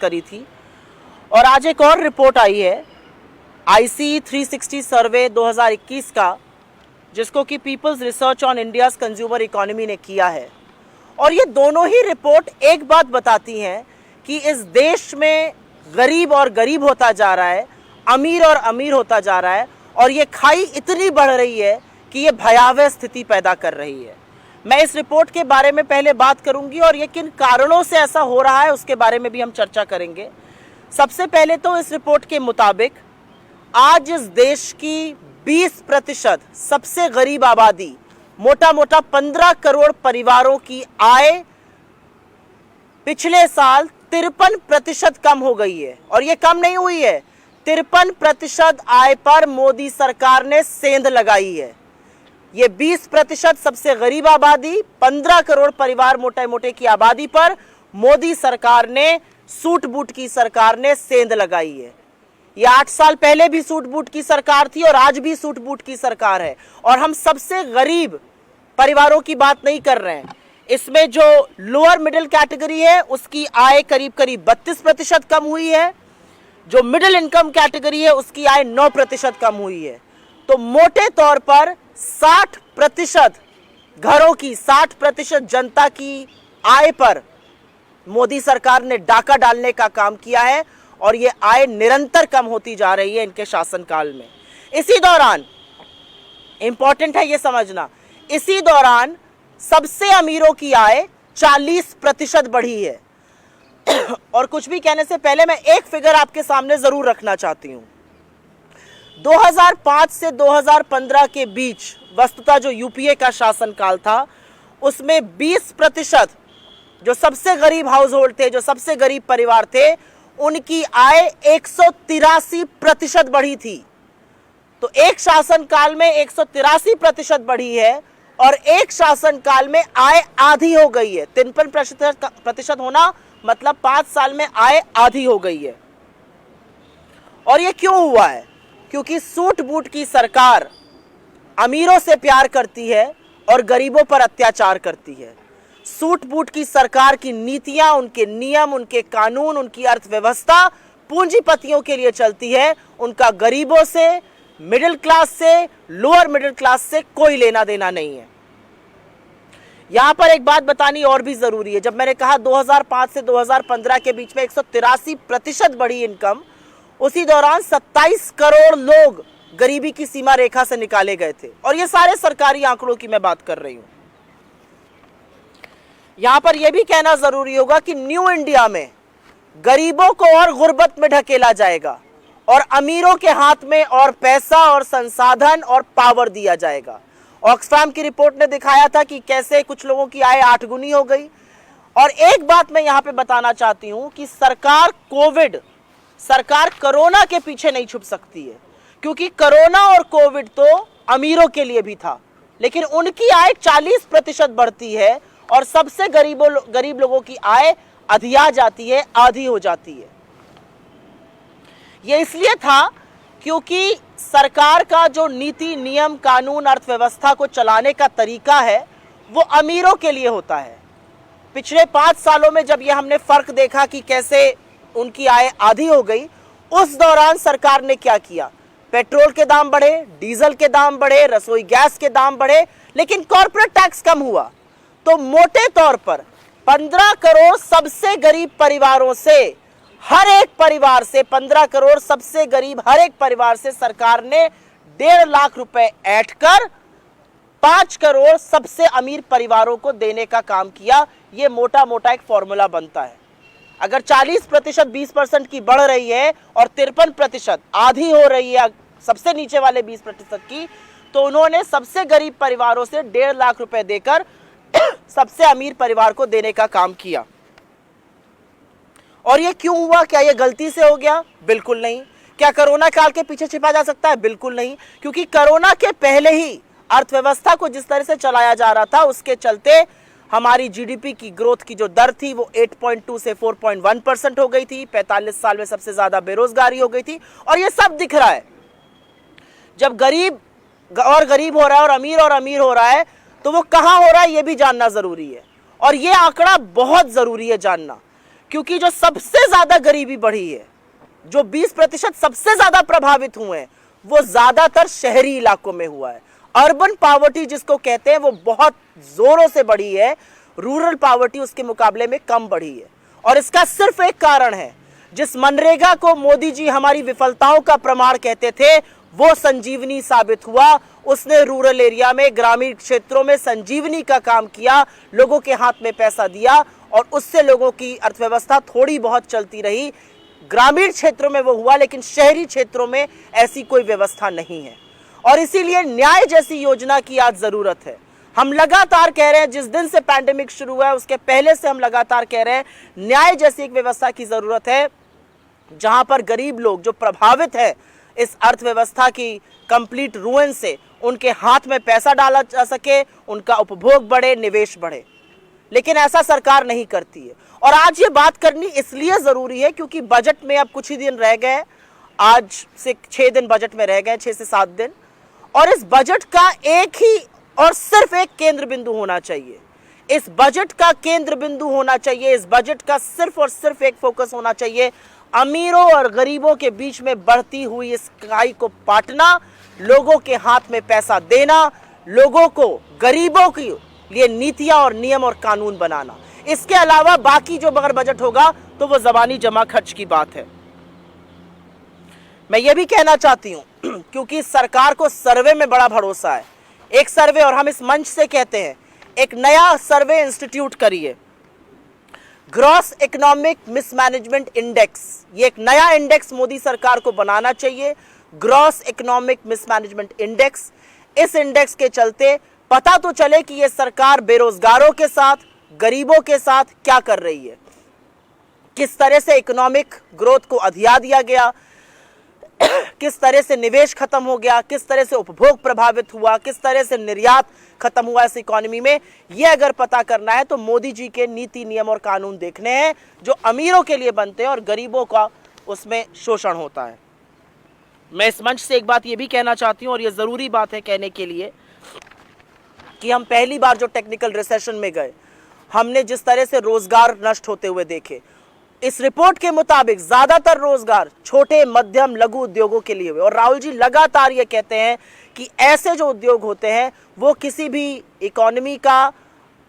करी थी। और आज एक और रिपोर्ट आई है IC 360 सर्वे 2021 का, जिसको कि people's research on India's consumer economy ने किया है। और ये दोनों ही रिपोर्ट एक बात बताती हैं कि इस देश में गरीब और गरीब होता जा रहा है, अमीर और अमीर होता जा रहा है, और ये खाई इतनी बढ़ रही है कि ये भयावह स्थिति पैदा कर रही है। मैं इस रिपोर्ट के बारे में पहले बात करूंगी और ये किन कारणों से ऐसा हो रहा है उसके बारे में भी हम चर्चा करेंगे। सबसे पहले तो इस रिपोर्ट के मुताबिक आज इस देश की 20% सबसे गरीब आबादी, मोटा मोटा 15 करोड़ परिवारों की आय पिछले साल 53% कम हो गई है। और ये कम नहीं हुई है, 53% आय पर मोदी सरकार ने सेंध लगाई है। ये 20% सबसे गरीब आबादी, 15 करोड़ परिवार मोटे मोटे की आबादी पर मोदी सरकार ने, सूट बूट की सरकार ने सेंध लगाई है। ये 8 साल पहले भी सूट बूट की सरकार थी और आज भी सूट बूट की सरकार है। और हम सबसे गरीब परिवारों की बात नहीं कर रहे हैं, इसमें जो लोअर मिडिल कैटेगरी है उसकी आय करीब करीब 32% कम हुई है, जो मिडिल इनकम कैटेगरी है उसकी आय 9% कम हुई है। तो मोटे तौर पर 60% घरों की, 60% जनता की आय पर मोदी सरकार ने डाका डालने का काम किया है और ये आय निरंतर कम होती जा रही है इनके शासनकाल में। इसी दौरान, इंपॉर्टेंट है ये समझना, इसी दौरान सबसे अमीरों की आय 40% बढ़ी है। और कुछ भी कहने से पहले मैं एक फिगर आपके सामने जरूर रखना चाहती हूं। 2005 से 2015 के बीच वस्तुतः जो यूपीए का शासनकाल था उसमें 20% जो सबसे गरीब हाउस होल्ड थे, जो सबसे गरीब परिवार थे, उनकी आय 183% बढ़ी थी। तो एक शासनकाल में 183% बढ़ी है और एक शासनकाल में आय आधी हो गई है। 53% होना मतलब 5 साल में आय आधी हो गई है। और ये क्यों हुआ है? क्योंकि सूट बूट की सरकार अमीरों से प्यार करती है और गरीबों पर अत्याचार करती है। सूट बूट की सरकार की नीतियां, उनके नियम, उनके कानून, उनकी अर्थव्यवस्था पूंजीपतियों के लिए चलती है। उनका गरीबों से, मिडिल क्लास से, लोअर मिडिल क्लास से कोई लेना देना नहीं है। यहां पर एक बात बतानी और भी जरूरी है। जब मैंने कहा 2005 से 2015 के बीच में 183% बढ़ी इनकम, उसी दौरान 27 करोड़ लोग गरीबी की सीमा रेखा से निकाले गए थे। और ये सारे सरकारी आंकड़ों की मैं बात कर रही हूं। यहां पर यह भी कहना जरूरी होगा कि न्यू इंडिया में गरीबों को और गुर्बत में ढकेला जाएगा और अमीरों के हाथ में और पैसा और संसाधन और पावर दिया जाएगा। ऑक्सफैम की रिपोर्ट ने दिखाया था कि कैसे कुछ लोगों की आय 8 गुनी हो गई। और एक बात मैं यहां पे बताना चाहती हूं कि सरकार कोरोना के पीछे नहीं छुप सकती है, क्योंकि कोरोना और कोविड तो अमीरों के लिए भी था, लेकिन उनकी आय 40% बढ़ती है और सबसे गरीब लोगों की आय अधिया जाती है, आधी हो जाती है। यह इसलिए था क्योंकि सरकार का जो नीति, नियम, कानून, अर्थव्यवस्था को चलाने का तरीका है वो अमीरों के लिए होता है। पिछले 5 सालों में जब ये हमने फर्क देखा कि कैसे उनकी आय आधी हो गई, उस दौरान सरकार ने क्या किया? पेट्रोल के दाम बढ़े, डीजल के दाम बढ़े, रसोई गैस के दाम बढ़े, लेकिन कॉर्पोरेट टैक्स कम हुआ। तो मोटे तौर पर 15 करोड़ सबसे गरीब परिवारों से, हर एक परिवार से 15 करोड़ सबसे गरीब हर एक परिवार से सरकार ने 1.5 लाख रुपए ऐड कर 5 करोड़ सबसे अमीर परिवारों को देने का काम किया। यह मोटा मोटा एक फॉर्मूला बनता है। अगर 40% 20% की बढ़ रही है और 53% आधी हो रही है सबसे नीचे वाले 20% की, तो उन्होंने सबसे गरीब परिवारों से 1.5 लाख रुपए देकर सबसे अमीर परिवार को देने का काम किया। और ये क्यों हुआ? क्या ये गलती से हो गया? बिल्कुल नहीं। क्या कोरोना काल के पीछे छिपा जा सकता है? बिल्कुल नहीं, क्योंकि कोरोना के पहले ही अर्थव्यवस्था को जिस तरह से चलाया जा रहा था उसके चलते हमारी जीडीपी की ग्रोथ की जो दर थी वो 8.2 से 4.1% हो गई थी। 45 साल में सबसे ज्यादा बेरोजगारी हो गई थी। और ये सब दिख रहा है। जब गरीब और गरीब हो रहा है और अमीर हो रहा है, तो वो कहां हो रहा है ये भी जानना जरूरी है। और ये आंकड़ा बहुत जरूरी है जानना, क्योंकि जो सबसे ज्यादा गरीबी बढ़ी है, जो 20% सबसे ज्यादा प्रभावित हुए हैं, वो ज्यादातर शहरी इलाकों में हुआ है। अर्बन पावर्टी जिसको कहते हैं वो बहुत जोरों से बढ़ी है, रूरल पावर्टी उसके मुकाबले में कम बढ़ी है। और इसका सिर्फ एक कारण है, जिस मनरेगा को मोदी जी हमारी विफलताओं का प्रमाण कहते थे, वो संजीवनी साबित हुआ। उसने रूरल एरिया में, ग्रामीण क्षेत्रों में संजीवनी का काम किया, लोगों के हाथ में पैसा दिया और उससे लोगों की अर्थव्यवस्था थोड़ी बहुत चलती रही। ग्रामीण क्षेत्रों में वो हुआ, लेकिन शहरी क्षेत्रों में ऐसी कोई व्यवस्था नहीं है। और इसीलिए न्याय जैसी योजना की आज जरूरत है। हम लगातार कह रहे हैं, जिस दिन से पैंडेमिक शुरू हुआ है उसके पहले से हम लगातार कह रहे हैं, न्याय जैसी एक व्यवस्था की जरूरत है, जहां पर गरीब लोग जो प्रभावित है इस अर्थव्यवस्था की कंप्लीट रुइन से, उनके हाथ में पैसा डाला जा सके, उनका उपभोग बढ़े, निवेश बढ़े। लेकिन ऐसा सरकार नहीं करती है। और आज ये बात करनी इसलिए जरूरी है क्योंकि बजट में अब कुछ ही दिन रह गए, आज से 6 दिन बजट में रह गए, 6 से 7 दिन। और इस बजट का एक ही और सिर्फ एक केंद्र बिंदु होना चाहिए। इस बजट का केंद्र बिंदु होना चाहिए, इस बजट का सिर्फ और सिर्फ एक फोकस होना चाहिए, अमीरों और गरीबों के बीच में बढ़ती हुई इस खाई को पाटना, लोगों के हाथ में पैसा देना, लोगों को, गरीबों के लिए नीतियां और नियम और कानून बनाना। इसके अलावा बाकी जो अगर बजट होगा तो वो जबानी जमा खर्च की बात है। मैं ये भी कहना चाहती हूं क्योंकि सरकार को सर्वे में बड़ा भरोसा है, एक सर्वे, और हम इस मंच से कहते हैं, एक नया सर्वे इंस्टीट्यूट करिए, ग्रॉस इकोनॉमिक मिसमैनेजमेंट इंडेक्स। ये एक नया इंडेक्स मोदी सरकार को बनाना चाहिए, ग्रॉस इकोनॉमिक मिसमैनेजमेंट इंडेक्स। इस इंडेक्स के चलते पता तो चले कि ये सरकार बेरोजगारों के साथ, गरीबों के साथ क्या कर रही है, किस तरह से इकोनॉमिक ग्रोथ को अधिया दिया गया, किस तरह से निवेश खत्म हो गया, किस तरह से उपभोग प्रभावित हुआ, किस तरह से निर्यात खत्म हुआ इस इकोनॉमी में। यह अगर पता करना है तो मोदी जी के नीति, नियम और कानून देखने हैं जो अमीरों के लिए बनते हैं और गरीबों का उसमें शोषण होता है। मैं इस मंच से एक बात यह भी कहना चाहती हूं, और यह जरूरी बात है कहने के लिए, कि हम पहली बार जो टेक्निकल रिसेशन में गए, हमने जिस तरह से रोजगार नष्ट होते हुए देखे, इस रिपोर्ट के मुताबिक ज्यादातर रोजगार छोटे, मध्यम, लघु उद्योगों के लिए हुए। और राहुल जी लगातार ये कहते हैं कि ऐसे जो उद्योग होते हैं वो किसी भी इकोनॉमी का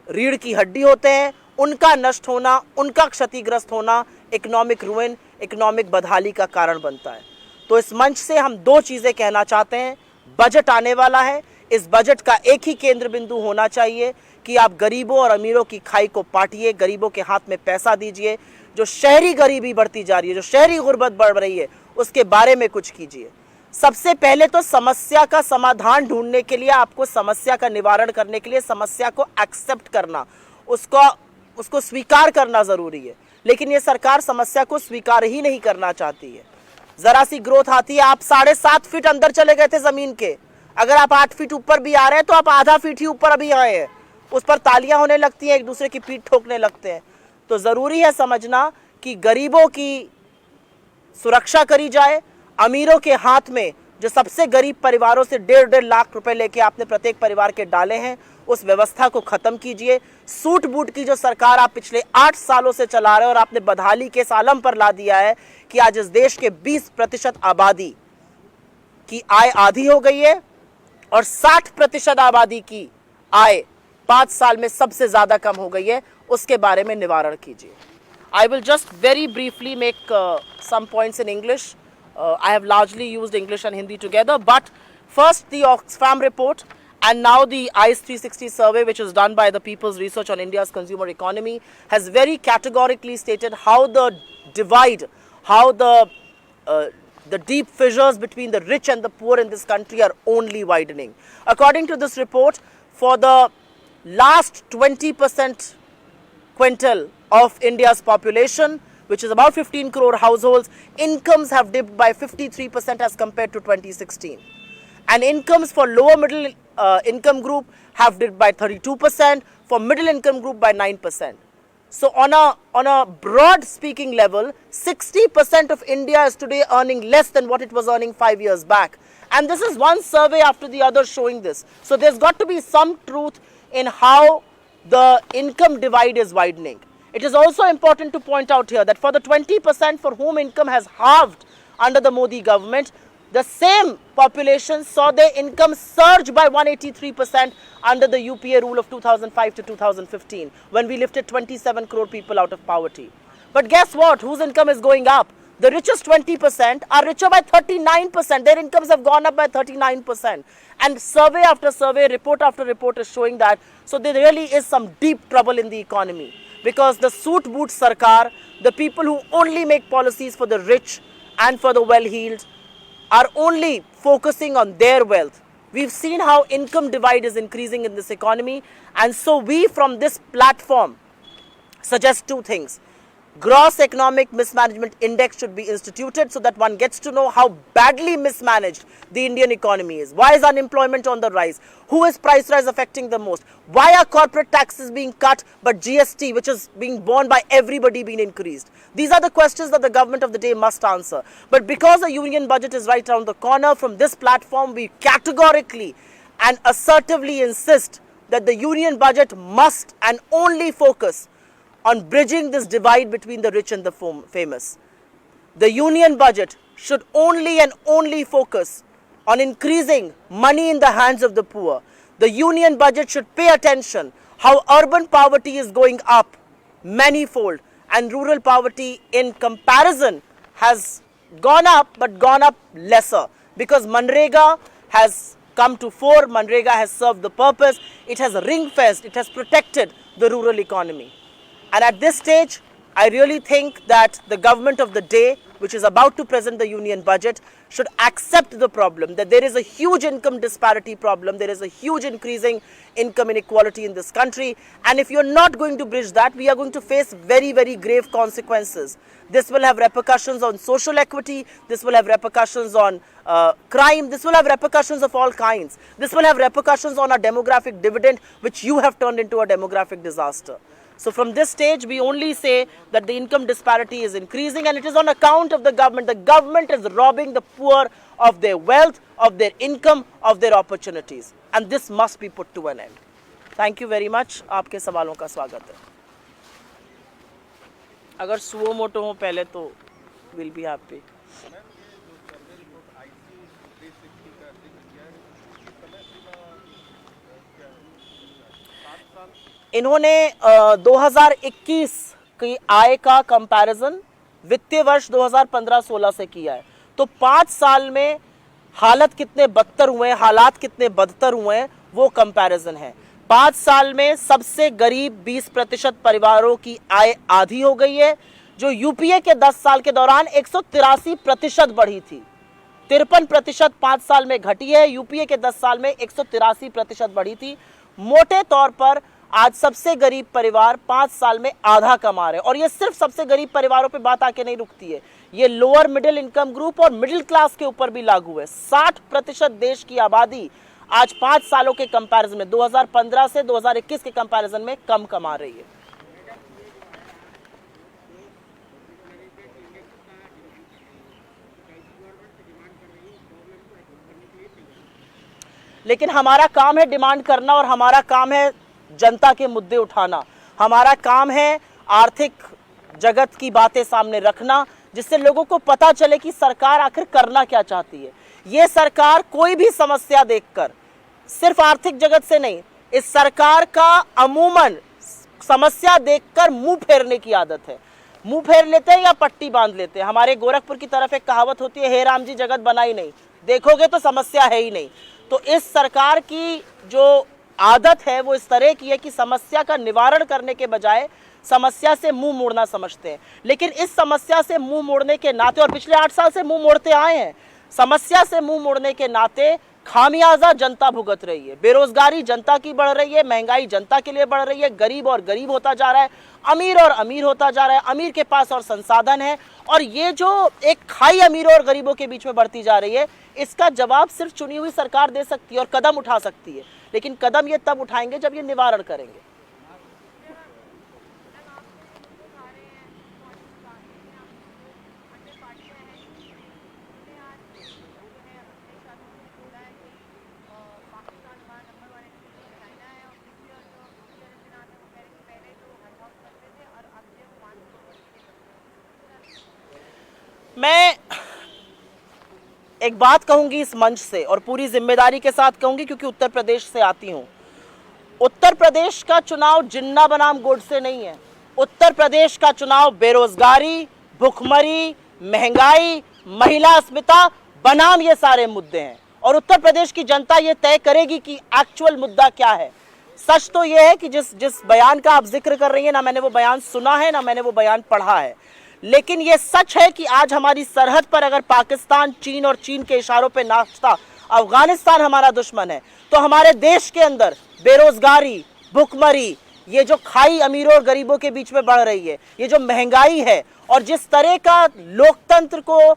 रीढ़ की हड्डी होते हैं, उनका नष्ट होना, उनका क्षतिग्रस्त होना इकोनॉमिक रुइन, इकोनॉमिक बदहाली का कारण बनता है। तो इस मंच से हम 2 चीजें कहना चाहते हैं। बजट आने वाला है, इस बजट का एक ही केंद्र बिंदु होना चाहिए कि आप गरीबों और अमीरों की खाई को पाटिए, गरीबों के हाथ में पैसा दीजिए। जो शहरी गरीबी बढ़ती जा रही है, जो शहरी गुर्बत बढ़ रही है, उसके बारे में कुछ कीजिए। सबसे पहले तो समस्या का समाधान ढूंढने के लिए, आपको समस्या का निवारण करने के लिए समस्या को एक्सेप्ट करना, उसको स्वीकार करना जरूरी है। लेकिन ये सरकार समस्या को स्वीकार ही नहीं करना चाहती है। जरा सी ग्रोथ आती है, आप 7.5 फीट अंदर चले गए थे जमीन के, अगर आप 8 फीट ऊपर भी आ रहे हैं तो आप आधा फीट ही ऊपर अभी आए हैं, उस पर तालियां होने लगती हैं, एक दूसरे की पीठ ठोकने लगते हैं। तो जरूरी है समझना कि गरीबों की सुरक्षा करी जाए। अमीरों के हाथ में, जो सबसे गरीब परिवारों से 1.5 लाख रुपए लेके आपने प्रत्येक परिवार के डाले हैं, उस व्यवस्था को खत्म कीजिए। सूट बूट की जो सरकार आप पिछले 8 सालों से चला रहे हो और आपने बदहाली के सालम पर ला दिया है कि आज इस देश के 20% आबादी की आय आधी हो गई है और 60% आबादी की आय 5 साल में सबसे ज्यादा कम हो गई है, उसके बारे में निवारण कीजिए। I will just very briefly make some points in English. I have largely used English and Hindi together, but first the Oxfam report and now the ICE 360 survey, which is done by the People's Research on India's Consumer Economy, has very categorically stated how the divide, how the deep fissures between the rich and the poor in this country are only widening. According to this report, for the last 20% quintile of India's population, which is about 15 crore households, incomes have dipped by 53% as compared to 2016. And incomes for lower middle income group have dipped by 32%, for middle income group by 9%. So on a broad speaking level, 60% of India is today earning less than what it was earning 5 years back. And this is one survey after the other showing this. So there's got to be some truth in how the income divide is widening. It is also important to point out here that for the 20% for whom income has halved under the Modi government, the same population saw their income surge by 183% under the UPA rule of 2005 to 2015, when we lifted 27 crore people out of poverty. But guess what? Whose income is going up? The richest 20% are richer by 39%. Their incomes have gone up by 39%. And survey after survey, report after report is showing that. So there really is some deep trouble in the economy. Because the suit boot sarkar, the people who only make policies for the rich and for the well-heeled, are only focusing on their wealth. We've seen how income divide is increasing in this economy. And so we from this platform suggest two things. Gross Economic Mismanagement Index should be instituted so that one gets to know how badly mismanaged the Indian economy is. Why is unemployment on the rise? Who is price rise affecting the most? Why are corporate taxes being cut but GST, which is being borne by everybody, being increased? These are the questions that the government of the day must answer. But because the union budget is right around the corner, from this platform we categorically and assertively insist that the union budget must and only focus on bridging this divide between the rich and the famous. The union budget should only and only focus on increasing money in the hands of the poor. The union budget should pay attention how urban poverty is going up manifold and rural poverty in comparison has gone up, but gone up lesser, because Manrega has come to fore. Manrega has served the purpose. It has ring-fenced, it has protected the rural economy. And at this stage, I really think that the government of the day, which is about to present the union budget, should accept the problem that there is a huge income disparity problem. There is a huge increasing income inequality in this country. And if you're not going to bridge that, we are going to face very, very grave consequences. This will have repercussions on social equity. This will have repercussions on crime. This will have repercussions of all kinds. This will have repercussions on our demographic dividend, which you have turned into a demographic disaster. So from this stage, we only say that the income disparity is increasing, and it is on account of the government. The government is robbing the poor of their wealth, of their income, of their opportunities. And this must be put to an end. Thank you very much. आपके सवालों का स्वागत है. अगर suo motu हो पहले तो will be happy. इन्होंने 2021 की आय का कंपैरिजन वित्तीय वर्ष 2015-16 से किया है. तो 5 साल में हालत कितने बदतर हुए हैं, हालात कितने बदतर हुए हैं, वो कंपैरिजन है. 5 साल में सबसे गरीब 20% परिवारों की आय आधी हो गई है, जो यूपीए के 10 साल के दौरान 183% बढ़ी थी. 53% 5 साल में घटी है. यूपीए के 10 साल में 183% बढ़ी थी. मोटे तौर पर आज सबसे गरीब परिवार 5 साल में आधा कमा रहे हैं. और ये सिर्फ सबसे गरीब परिवारों पे बात आके नहीं रुकती है, ये लोअर मिडिल इनकम ग्रुप और मिडिल क्लास के ऊपर भी लागू है. 60% देश की आबादी आज 5 सालों के कंपैरिजन में 2015 से 2021 के कंपैरिजन में कम कमा रही है. लेकिन हमारा काम है डिमांड करना, और हमारा काम है जनता के मुद्दे उठाना. हमारा काम है आर्थिक जगत की बातें सामने रखना, जिससे लोगों को पता चले कि सरकार आखिर करना क्या चाहती है. ये सरकार कोई भी समस्या देखकर, सिर्फ आर्थिक जगत से नहीं, इस सरकार का अमूमन समस्या देखकर मुंह फेरने की आदत है. मुंह फेर लेते हैं या पट्टी बांध लेते हैं. हमारे गोरखपुर की तरफ एक कहावत होती है, हे राम जी जगत बनाई नहीं, देखोगे तो समस्या है ही नहीं. तो इस सरकार की जो आदत है वो इस तरह की है कि समस्या का निवारण करने के बजाय समस्या से मुंह मोड़ना समझते हैं. लेकिन इस समस्या से मुंह मोड़ने के नाते, और पिछले 8 साल से मुंह मोड़ते आए हैं, समस्या से मुंह मोड़ने के नाते खामियाजा जनता भुगत रही है. बेरोजगारी जनता की बढ़ रही है, महंगाई जनता के लिए बढ़ रही है, गरीब और गरीब होता जा रहा है, अमीर और अमीर होता जा रहा है, अमीर के पास और संसाधन है. और ये जो एक खाई अमीरों और गरीबों के बीच में बढ़ती जा रही है, इसका जवाब सिर्फ चुनी हुई सरकार दे सकती है और कदम उठा सकती है. लेकिन कदम ये तब उठाएंगे जब ये निवारण करेंगे. मैं एक बात कहूंगी इस मंच से और पूरी जिम्मेदारी के साथ कहूंगी क्योंकि उत्तर प्रदेश से आती हूं। उत्तर प्रदेश का चुनाव जिन्ना बनाम गोडसे नहीं है। उत्तर प्रदेश का चुनाव बेरोजगारी, भुखमरी, महंगाई, महिला अस्मिता बनाम ये सारे मुद्दे हैं और उत्तर प्रदेश की जनता ये तय करेगी कि एक्चुअल मुद्दा क्या है। सच तो ये है कि जिस बयान का आप जिक्र कर रही है, ना मैंने वो बयान सुना है ना मैंने वो बयान पढ़ा है, लेकिन ये सच है कि आज हमारी सरहद पर अगर पाकिस्तान, चीन और चीन के इशारों पे नाचता अफगानिस्तान हमारा दुश्मन है, तो हमारे देश के अंदर बेरोजगारी, भुखमरी, ये जो खाई अमीरों और गरीबों के बीच में बढ़ रही है, ये जो महंगाई है और जिस तरह का लोकतंत्र को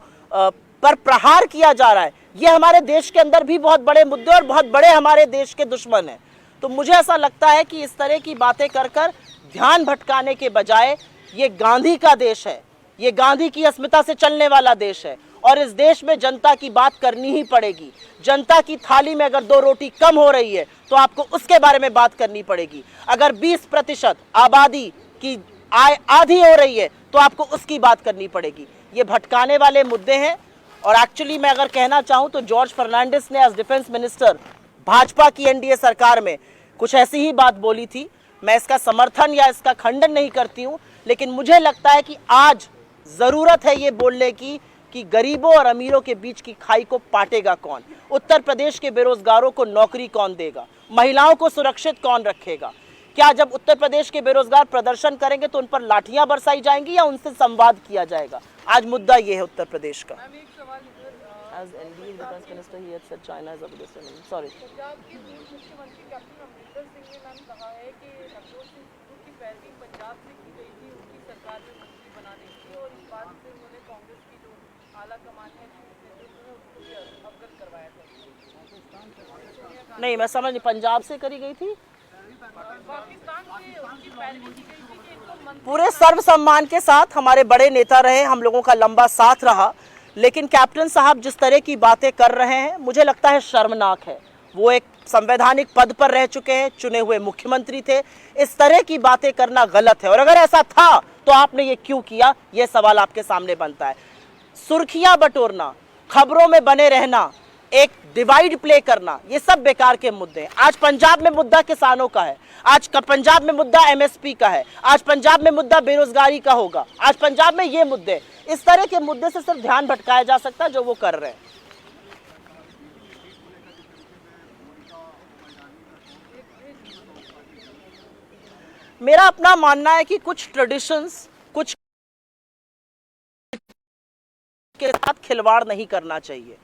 पर प्रहार किया जा रहा है, ये हमारे देश के अंदर भी बहुत बड़े मुद्दे और बहुत बड़े हमारे देश के दुश्मन हैं। तो मुझे ऐसा लगता है कि इस तरह की बातें कर कर ध्यान भटकाने के बजाय ये गांधी का देश है, ये गांधी की अस्मिता से चलने वाला देश है और इस देश में जनता की बात करनी ही पड़ेगी। जनता की थाली में अगर 2 रोटी कम हो रही है तो आपको उसके बारे में बात करनी पड़ेगी। अगर 20% आबादी की आय आधी हो रही है तो आपको उसकी बात करनी पड़ेगी। ये भटकाने वाले मुद्दे हैं और एक्चुअली मैं अगर कहना चाहूं तो जॉर्ज फर्नांडिस ने एज डिफेंस मिनिस्टर भाजपा की एनडीए सरकार में कुछ ऐसी ही बात बोली थी। मैं इसका समर्थन या इसका खंडन नहीं करती हूं, लेकिन मुझे लगता है कि आज जरूरत है ये बोलने की कि गरीबों और अमीरों के बीच की खाई को पाटेगा कौन, उत्तर प्रदेश के बेरोजगारों को नौकरी कौन देगा, महिलाओं को सुरक्षित कौन रखेगा। क्या जब उत्तर प्रदेश के बेरोजगार प्रदर्शन करेंगे तो उन पर लाठियां बरसाई जाएंगी या उनसे संवाद किया जाएगा? आज मुद्दा ये है उत्तर प्रदेश का। As NDA defense minister, he had said China is a biggest enemy. Sorry. Punjab के मुख्यमंत्री कैप्टन अमरिंदर सिंह ने मैम कहा है कि नवजोत सिंह सिद्धू की पैरवी पंजाब से की गई थी, उनकी सरकार में मंत्री बनाने की, और इस बात से उन्होंने कांग्रेस की जो आला कमान है नेतृत्व में उसको भी अवगत करवाया था। नहीं, मैं समझ नहीं, पंजाब से करी गई थी, पाकिस्तान से उनकी पैरवी की गई थी कि इनको मंत्री पूरे सर्व सम्मान के साथ हमारे बड़े नेता रहे, हम लोगों का लंबा साथ रहा, लेकिन कैप्टन साहब जिस तरह की बातें कर रहे हैं मुझे लगता है शर्मनाक है। वो एक संवैधानिक पद पर रह चुके हैं, चुने हुए मुख्यमंत्री थे, इस तरह की बातें करना गलत है और अगर ऐसा था तो आपने ये क्यों किया, ये सवाल आपके सामने बनता है। सुर्खियां बटोरना, खबरों में बने रहना, एक डिवाइड प्ले करना, ये सब बेकार के मुद्दे हैं। आज पंजाब में मुद्दा किसानों का है, आज पंजाब में मुद्दा एमएसपी का है, आज पंजाब में मुद्दा बेरोजगारी का होगा, आज पंजाब में ये मुद्दे, इस तरह के मुद्दे से सिर्फ ध्यान भटकाया जा सकता है जो वो कर रहे हैं। मेरा अपना मानना है कि कुछ ट्रेडिशंस, कुछ के साथ खिलवाड़ नहीं करना चाहिए।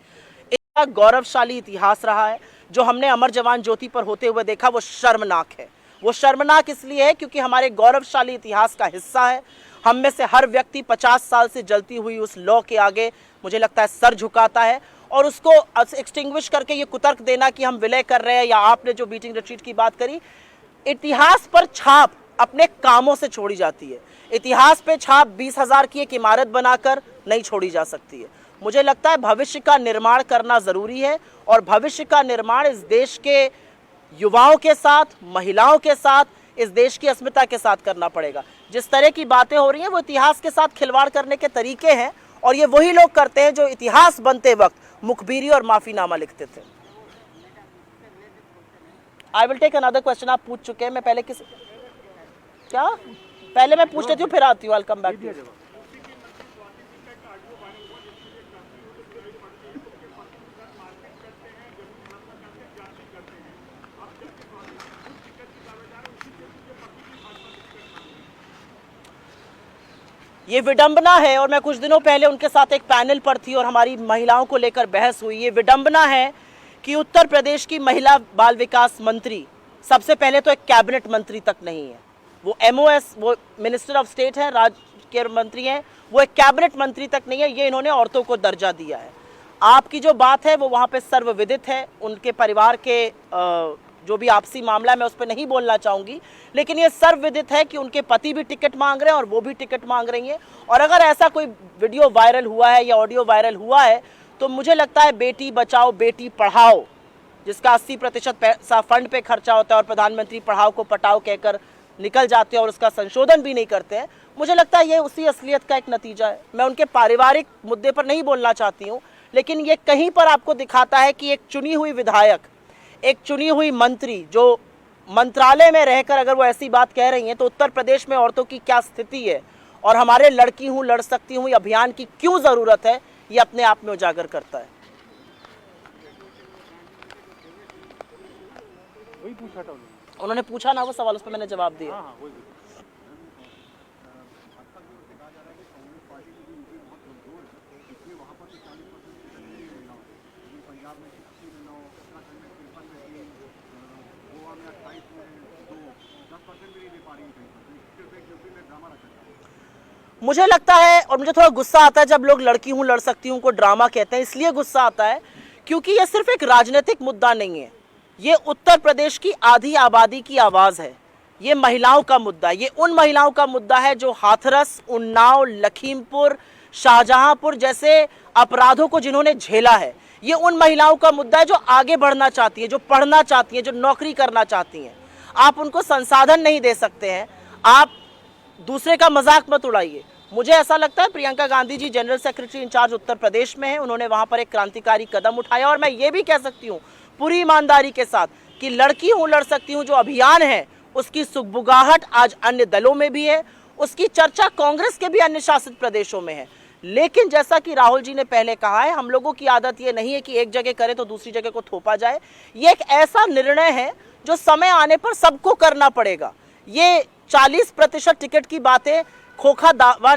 इसका गौरवशाली इतिहास रहा है, जो हमने अमर जवान ज्योति पर होते हुए देखा वो शर्मनाक है। वो शर्मनाक इसलिए है क्योंकि हमारे गौरवशाली इतिहास का हिस्सा है। हम में से हर व्यक्ति 50 साल से जलती हुई उस लॉ के आगे मुझे लगता है सर झुकाता है और उसको एक्सटिंग्विश करके ये कुतर्क देना कि हम विलय कर रहे हैं या आपने जो बीटिंग रिट्रीट की बात करी, इतिहास पर छाप अपने कामों से छोड़ी जाती है। इतिहास पे छाप 20,000 की एक इमारत बनाकर नहीं छोड़ी जा सकती है। मुझे लगता है भविष्य का निर्माण करना ज़रूरी है और भविष्य का निर्माण इस देश के युवाओं के साथ, महिलाओं के साथ, इस देश की अस्मिता के साथ करना पड़ेगा। जिस तरह की बातें हो रही हैं वो इतिहास के साथ खिलवाड़ करने के तरीके हैं और ये वही लोग करते हैं जो इतिहास बनते वक्त मुखबिरी और माफीनामा लिखते थे। I will take another question. आप पूछ चुके हैं, मैं पहले पहले मैं पूछ लेती हूँ फिर आती हूँ। आई कम बैक टू यू। ये विडंबना है और मैं कुछ दिनों पहले उनके साथ एक पैनल पर थी और हमारी महिलाओं को लेकर बहस हुई। ये विडंबना है कि उत्तर प्रदेश की महिला बाल विकास मंत्री सबसे पहले तो एक कैबिनेट मंत्री तक नहीं है, वो MOS, वो मिनिस्टर ऑफ स्टेट है, राज्य के मंत्री हैं, वो एक कैबिनेट मंत्री तक नहीं है। ये इन्होंने औरतों को दर्जा दिया है। आपकी जो बात है वो वहाँ पे सर्वविदित है, उनके परिवार के जो भी आपसी मामला है मैं उस पर नहीं बोलना चाहूँगी, लेकिन ये सर्वविदित है कि उनके पति भी टिकट मांग रहे हैं और वो भी टिकट मांग रही हैं। और अगर ऐसा कोई वीडियो वायरल हुआ है या ऑडियो वायरल हुआ है तो मुझे लगता है बेटी बचाओ बेटी पढ़ाओ, जिसका 80% पैसा फंड पे खर्चा होता है और प्रधानमंत्री पढ़ाओ को पटाओ कहकर निकल जाते हैं और उसका संशोधन भी नहीं करते हैं, मुझे लगता है ये उसी असलियत का एक नतीजा है। मैं उनके पारिवारिक मुद्दे पर नहीं बोलना चाहती हूँ, लेकिन ये कहीं पर आपको दिखाता है कि एक चुनी हुई विधायक, एक चुनी हुई मंत्री जो मंत्रालय में रहकर अगर वो ऐसी बात कह रही हैं तो उत्तर प्रदेश में औरतों की क्या स्थिति है और हमारे लड़की हूँ लड़ सकती हूँ अभियान की क्यों ज़रूरत है, ये अपने आप में उजागर करता है। वही पूछा था उन्होंने पूछा ना वो सवाल, उस पर मैंने जवाब दिया। हाँ वही मुझे लगता है और मुझे थोड़ा गुस्सा आता है जब लोग लड़की हूँ लड़ सकती हूँ को ड्रामा कहते हैं। इसलिए गुस्सा आता है क्योंकि ये सिर्फ एक राजनीतिक मुद्दा नहीं है, ये उत्तर प्रदेश की आधी आबादी की आवाज़ है। ये महिलाओं का मुद्दा, ये उन महिलाओं का मुद्दा है जो हाथरस, उन्नाव, लखीमपुर, शाहजहांपुर जैसे अपराधों को जिन्होंने झेला है। ये उन महिलाओं का मुद्दा है जो आगे बढ़ना चाहती है, जो पढ़ना चाहती है, जो नौकरी करना चाहती हैं। आप उनको संसाधन नहीं दे सकते हैं, आप दूसरे का मजाक मत उड़ाइए। मुझे ऐसा लगता है Priyanka Gandhi ji general secretary in charge Uttar Pradesh में हैं, उन्होंने वहां पर एक क्रांतिकारी कदम उठाया और मैं ये भी कह सकती हूँ पूरी ईमानदारी के साथ कि लड़की हूँ लड़ सकती हूँ जो अभियान है उसकी सुगबुगाहट आज अन्य दलों में भी है, उसकी चर्चा कांग्रेस के भी अन्य शासित प्रदेशों में है। लेकिन जैसा कि राहुल जी ने पहले कहा है, हम लोगों की आदत ये नहीं है कि एक जगह करे तो दूसरी जगह को थोपा जाए। ये एक ऐसा निर्णय है जो समय आने पर सबको करना पड़ेगा। ये 40% टिकट की बातें खोखला दावा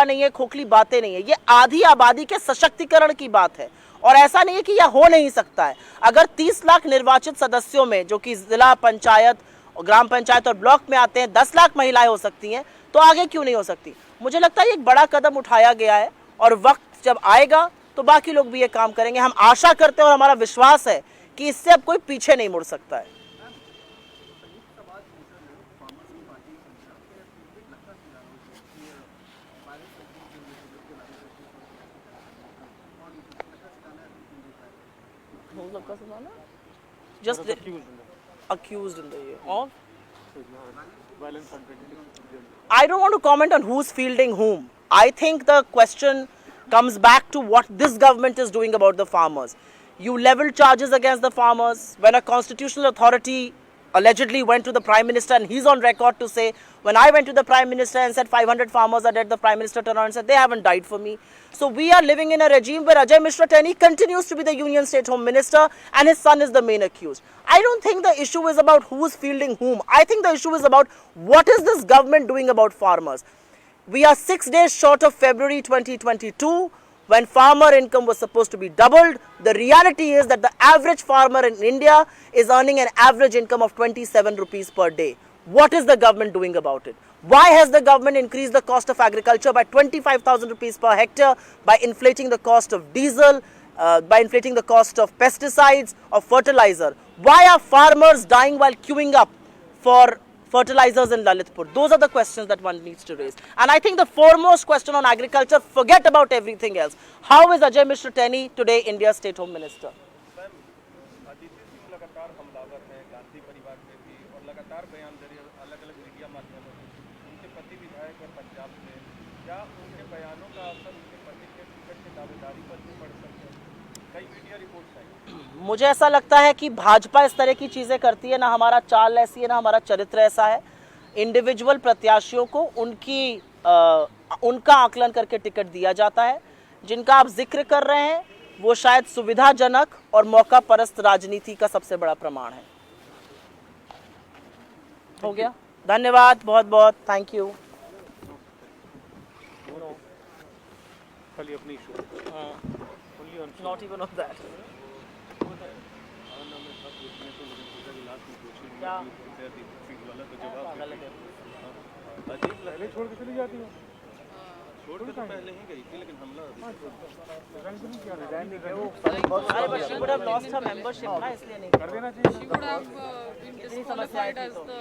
नहीं है, खोखली बातें नहीं है, ये आधी आबादी के सशक्तिकरण की बात है और ऐसा नहीं है कि यह हो नहीं सकता है। अगर 30 लाख निर्वाचित सदस्यों में जो कि जिला पंचायत, ग्राम पंचायत और ब्लॉक में आते हैं 10 लाख महिलाएं हो सकती हैं, तो आगे क्यों नहीं हो सकती। मुझे लगता है एक बड़ा कदम उठाया गया है और वक्त जब आएगा तो बाकी लोग भी ये काम करेंगे। हम आशा करते हैं और हमारा विश्वास है कि इससे अब कोई पीछे नहीं मुड़ सकता है। Just accused in the year of violence. I don't want to comment on who's fielding whom. I think the question comes back to what this government is doing about the farmers. You leveled charges against the farmers when a constitutional authority allegedly went to the Prime Minister, and he's on record to say, when I went to the Prime Minister and said 500 farmers are dead, the Prime Minister turned around and said, they haven't died for me. So we are living in a regime where Ajay Mishra Teni continues to be the Union State Home Minister and his son is the main accused. I don't think the issue is about who is fielding whom. I think the issue is about what is this government doing about farmers. We are 6 days short of February 2022. When farmer income was supposed to be doubled. The reality is that the average farmer in India is earning an average income of 27 rupees per day. What is the government doing about it? Why has the government increased the cost of agriculture by 25,000 rupees per hectare, by inflating the cost of diesel, by inflating the cost of pesticides, of fertilizer? Why are farmers dying while queuing up for fertilizers in Lalitpur? Those are the questions that one needs to raise. And I think the foremost question on agriculture, forget about everything else. How is Ajay Mishra Teni today India's State Home Minister? लगातार हमलावर हैं गांधी परिवार पे भी और लगातार बयान दे रही है अलग-अलग मीडिया माध्यमों से। उनके पति विधायक हैं पंजाब से, क्या उनके बयानों का असर उनके पति के टिकट की दावेदारी पर भी पड़ सकता है? कई मीडिया रिपोर्ट्स आई। मुझे ऐसा लगता है कि भाजपा इस तरह की चीजें करती है, ना हमारा चाल ऐसी है, ना हमारा चरित्र ऐसा है। इंडिविजुअल प्रत्याशियों को उनका आकलन करके टिकट दिया जाता है। जिनका आप जिक्र कर रहे हैं वो शायद सुविधाजनक और मौका परस्त राजनीति का सबसे बड़ा प्रमाण है। हो गया, धन्यवाद बहुत बहुत, थैंक यू। खाली अपनी issue only on not even of that. क्या पहले छोड़ के चली जाती है। छोड़ के तो पहले ही गई थी लेकिन हमला अरे but she would have lost her membership ना, इसलिए नहीं कर देना चाहिए। She would have been disqualified as the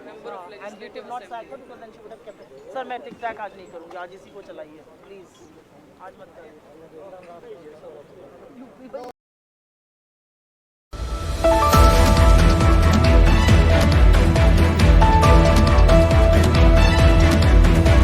member of legislative assembly. Sir मैं टिक टैक आज नहीं करूँगी, आज इसी को चलाइए प्लीज, आज मत करिए।